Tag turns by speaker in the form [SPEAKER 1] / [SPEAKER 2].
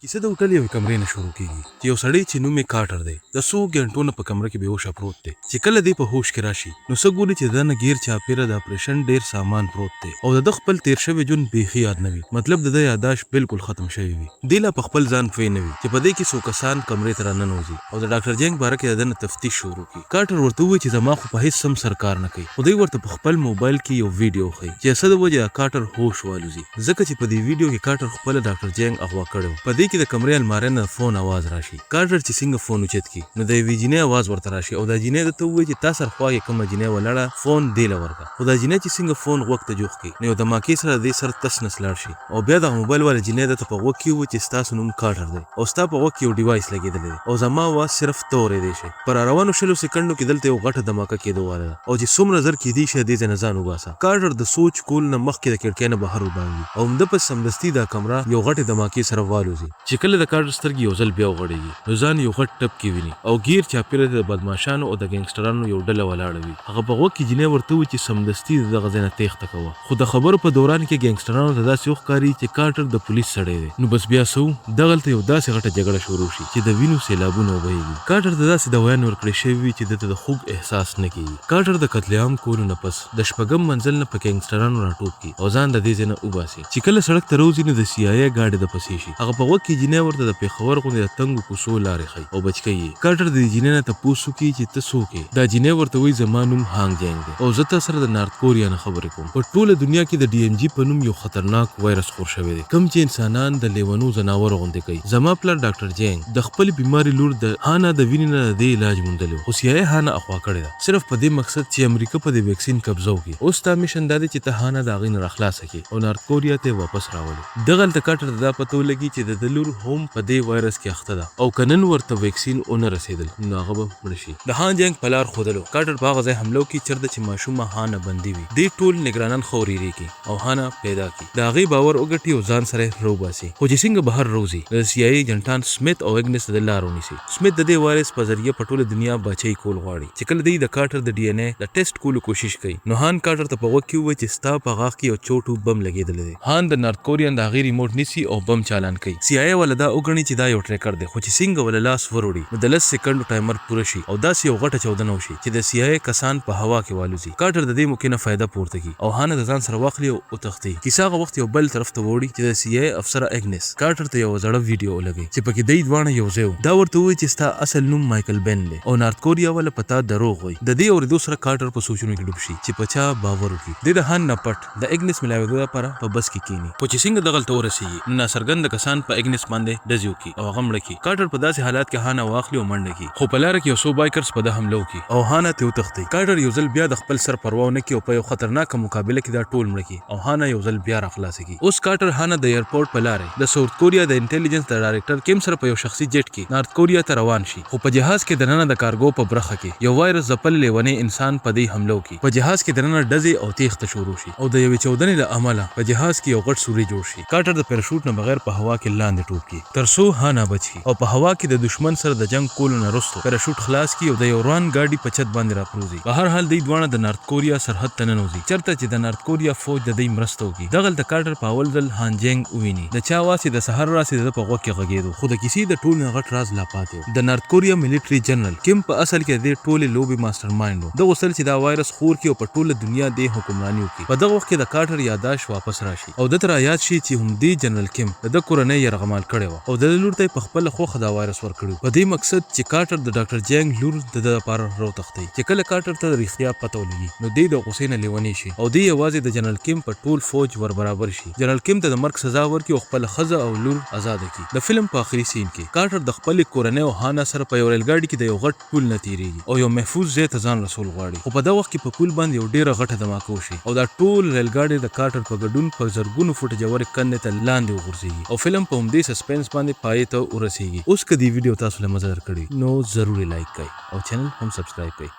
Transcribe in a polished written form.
[SPEAKER 1] کیسه د هوټل یوې کمرې نه شروع کیږي چې یو سړی چې نوم یې کارټر دی د څو ګنټو نه په کمره کې بېهوشه پروت دی چې کله دی په هوش کې راشي نو څه ګوري چې د نه غیر چاپیره د اپریشن ډیر سامان پروت دی او د خپل تیر شوی جون بیخي یاد نه وي مطلب د یاداش بالکل ختم شوی وي دی لا په خپل ځان پوی نه وي چې په دې کې څو کسان کمرې ته راننوځي او د ډاکټر جنګ باره کې د تفتیش شروع کی کارټر ورته وایي چې زما خو په هیڅ سم سرکار نه کوي خو دوی ورته په خپل موبایل کې یو ویډیو ښیي چې څه د وجه کارټر هوش والوزي ځکه چې په دې ویډیو کې کارټر خپل ډاکټر جنګ اغوا کړو په دې کې د کمرې المارۍ نه فون आवाज راشي کارټر چې څنګه فون اوچت کی نو د وی جنې आवाज ورته راشي او د جنې ته وایي چې تاسو خو یې کوم جنې ولړه فون دی لورګه او د جنې چې څنګه فون وخت جوخ کی نو د ماکی سره د سر تس نسلار شي او بیا د موبایل ول جنې د په وکی و چې تاسو نوم کارټر دی او تاسو په وکی یو ډیوایس لګیدل دی او زما وا صرف تورې دی شي پر روانو شلو سکندو کې دلته یو غټه دماکه کېدواله او چې څومره زر کې دی شه دې نه ځان وباسه کارټر د سوچ کول نه مخکې د کړکۍ نه بهر وباندي او د په سمدستي دا کمره یو غټه دماکې سره والوزي چې کله د کارټر سترګې یو ځل بیا وغړېږي نو ځان یو غټ ټپ کې ویني او غیر چاپیره د بدمعشانو او د ګنګسټرانو یو ډله ولاړه وي هغه په وخت کې جنې ورته و چې سمدستي د غزنه تېښته کوه خو د خبرو په دوران کې ګنګسټرانو ته داسې وښکاري چې کارټر د پولیس سړی دی نو بس بیا سو دغلته یو داسې غټه جګړه شروع شي چې د وینو سیلابونه وبهیږي کارټر ته داسې دوايان ورکړی شوي وي چې دته د خوږ احساس نه کیږي کارټر د قتل عام کولو نه پس د شپږم منزل نه په ګنګسټرانو راټوپ کی او ځان د دې ځای نه وباسي چې کله سړک ته روزي نو د سی آی ای ګاډي د پسې شي هغه په وخت کې جنې ورته د پیښور غونډې د تنګو کوڅو لارې ښیي او بچکی یې کارټر د جنې نه تپوسو کوي چې ته څوک یې دا جنې ورته وایي زما نوم هانګ جنګ دی او زه تا سره د نارت کوریا نه خبرې کوم په ټوله دنیا کې د ډي ام جي په نوم یو خطرناک وایرس خور شوی دی کوم چې انسانان د لیونو ځناورو غوندې کوي زما پلار ډاکټر جنګ د خپل بیماری لور د هانا د وینې نه د علاج موندلو خو سی آی هانا اخوا کړی دا صرف په دې مقصد چې امریکا په دې ویکسین قبضو کړي اوس تا میشن دا دی چې ته هانا د غین راخلاص کړي او نارت کوریا ته واپس راولي دغه کارټر دا پته لګي چې د لور هم په دې وایرس کې اخته ده او کنن ورته ویکسین اون رسیدل نو هغه به مړ شي د هان جنگ پلار خودلو کارټر باغ ځای حملو کې چرته چې ماشومه هانه بندي وي د ټول نگرانان خوريري کې او هانه پیدا کی دا غي باور وګټي او ځان سره روباسي خو چې څنګه بهر روزي د سی آی جنټان سمث او اګنس د لارونی سي سمث د دې وایرس په ذریعہ په ټوله دنیا بچي کول غواړي چې کله د کارټر د ډي ان اے د ټیسټ کولو کوشش کوي نو هان کارټر ته په وکی و چې ستا په غاښ کې یو چوټو بم لګیدل دي هان د نارت کوریا د غیر ریموټ نسی او بم چالان کوي سی آی ولدا وګڼي چې دا یو ټریکر دی خو چې څنګه ول لاس وروړي نو د 10 سکندو ټایمر پوره شي او دا یو غټه چودنه وشي چې د سی آی کسان په هوا کې والوزي کارټر د دې ممکنه فائدہ پورته کی او هانه د ځان سره واخلي او تختی کیسه وخت یو بل طرف ته وړي چې د سی آی افسر اګنس کارټر ته یو ځړه ویډیو لګي چې پکې د دوانه یو ځای دا ورته وایي چې ستا اصل نوم مایکل بن دی او نارت کوریا ول پتا دروغ وي د دې اور دوسر کارټر په سوچونو کې ډوب شي چې پچا باور وکړي د هان نه پټ د اګنس ملاوي لپاره په بس کې کینی په چې څنګه دغه تور رسیږي نه سرګند کسان په اګنس باندې دزیو کی او غمړه کی کارټر په داسې حالات کې هانه واخلي او منډه کی خو په لار کې یو سو بایکرز په د حملو کی او هانه ته وتختی کارټر یو ځل بیا د خپل سر پروا نه کی او په یو خطرناک مقابله کې دا ټول مړ کی او هانه یو ځل بیا راخلاص کی اوس کارټر هانه د ایرپورټ په لارې د ساوث کوریا د انټيليجنس د ډایریکټر کیم سره په یو شخصي جټ کې نارت کوریا ته روان شي خو په جهاز کې د نن د کارګو په برخه کې یو وایرس ځپل لیونی انسان په دې حملو کې په جهاز کې د نن ډزي او تیښته شروع شي او د یوې چودنې له عمله په جهاز کې یو غټ سوري جوړ شي کارټر د پیراشوټ نه بغیر په هوا کې لاندې ټوپ کی ترسو هانه بچي او په هوا کې د دشمن سره د جنگ کولو نه وروسته پیراشوټ خلاص کی او د یو روان ګاډي په چت باندې راپروزي په هر حال د دوانه د نارت کوریا سرحد ته ننوزي چرته چې د نارت کوریا فوج د دې مرستو کی دغه د کارټر په اول ځل هان جنگ ویني د چا واسي د سحر راسي د په غوږ کې غږیدو خو د کیسې د ټول نه غټ راز لا پاتې د نارت کوریا ملټری جنرال کیم په اصل کې د ټوله لوبي ماستر مایند د وسل چې دا وایرس خور کی او په ټوله دنیا د حکمرانی وکي په دغه وخت کې د کارټر یاداش واپس راشي او د تر یاد شي چې هم دی جنرال کیم د کورنۍ يرغمال کړي او د لور ته په خپل خوخه دا وایرس ور کړو په دې مقصد چې کارټر د ډاکټر جنګ لور د لپاره رو تختی چې کله کارټر ته رښتیا پته ولګي نو د غصې نه لیونی شي او دی یوازې د جنرال کیم په ټول فوج ور برابر شي جنرال کیم ته د مرګ سزا ورکړي او خپل خزه او لور آزاد کړي د فلم په اخري سین کې کارټر د خپل کورنۍ او هانا سره په یو ریل ګاډي کې د یو غټ پول نه تیریږي او یو محفوظ ځای ته ځان رسول غواړي خو په دا وخت کې په پول باندې یو ډیره غټه دماکه وشي او دا ټول ریل ګاډي د کارټر په ګډون په زرګونو فوټ جوړ کنه ته لاندې وغورځي او فلم په همدې سسپنس باندې پای ته ورسیږي اوس کدي ویډیو تاسو له مزه درکړي نو ضروري لایک کړئ او چینل هم سبسکرایب کړئ